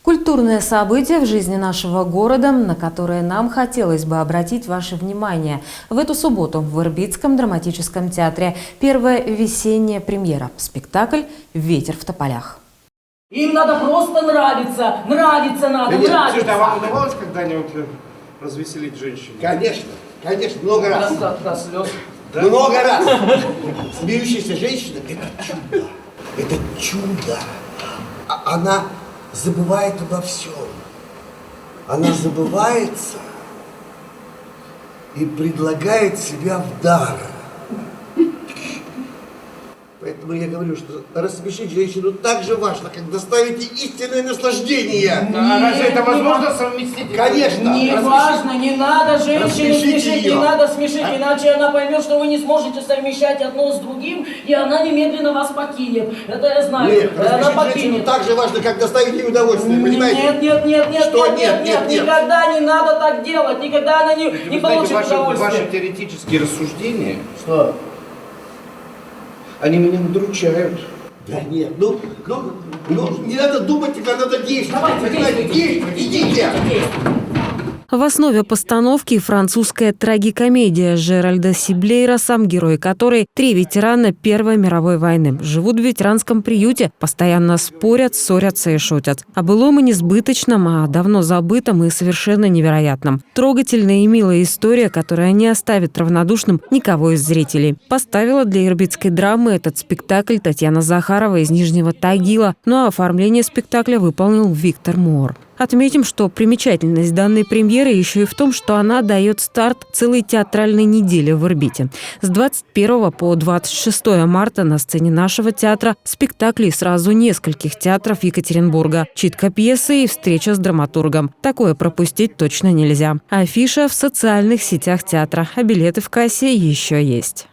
Культурное событие в жизни нашего города, на которое нам хотелось бы обратить ваше внимание. В эту субботу в Ирбитском драматическом театре первая весенняя премьера. Спектакль «Ветер в тополях». Им надо просто нравиться, нравиться надо, нравиться. Слушайте, а вам удавалось когда-нибудь развеселить женщину? Конечно, конечно, много раз. До слез. Да? Много раз. Смеющаяся женщина – это чудо. Это чудо. Она забывает обо всем. Она забывается и предлагает себя в дар. Поэтому я говорю, что рассмешить женщину так же важно, как доставить ей истинное наслаждение. А разве это возможно совместить? Конечно. Не важно, не надо женщину Рассмешите смешить, ее. не надо смешить, иначе она поймет, что вы не сможете совмещать одно с другим, и она немедленно вас покинет. Это я знаю. Нет, она рассмешить женщину покинет. так же важно, как доставить ей удовольствие, понимаете? Нет, Что нет? никогда не надо так делать, никогда она не Вы получит знаете, удовольствия. ваши теоретические рассуждения, Что? они меня удручают. Да нет, ну, не надо думать, когда надо действовать. Давайте, Понимаете, действовать, идите. В основе постановки французская трагикомедия Жеральда Сиблейра, сам герой которой 3 ветерана Первой мировой войны. Живут в ветеранском приюте, постоянно спорят, ссорятся и шутят. О былом и несбыточном, а давно забытом и совершенно невероятном. Трогательная и милая история, которая не оставит равнодушным никого из зрителей. Поставила для ирбитской драмы этот спектакль Татьяна Захарова из Нижнего Тагила, ну а оформление спектакля выполнил Виктор Мор. Отметим, что примечательность данной премьеры еще и в том, что она дает старт целой театральной неделе в Ирбите. С 21 по 26 марта на сцене нашего театра спектакли сразу нескольких театров Екатеринбурга, читка пьесы и встреча с драматургом. Такое пропустить точно нельзя. Афиша в социальных сетях театра, а билеты в кассе еще есть.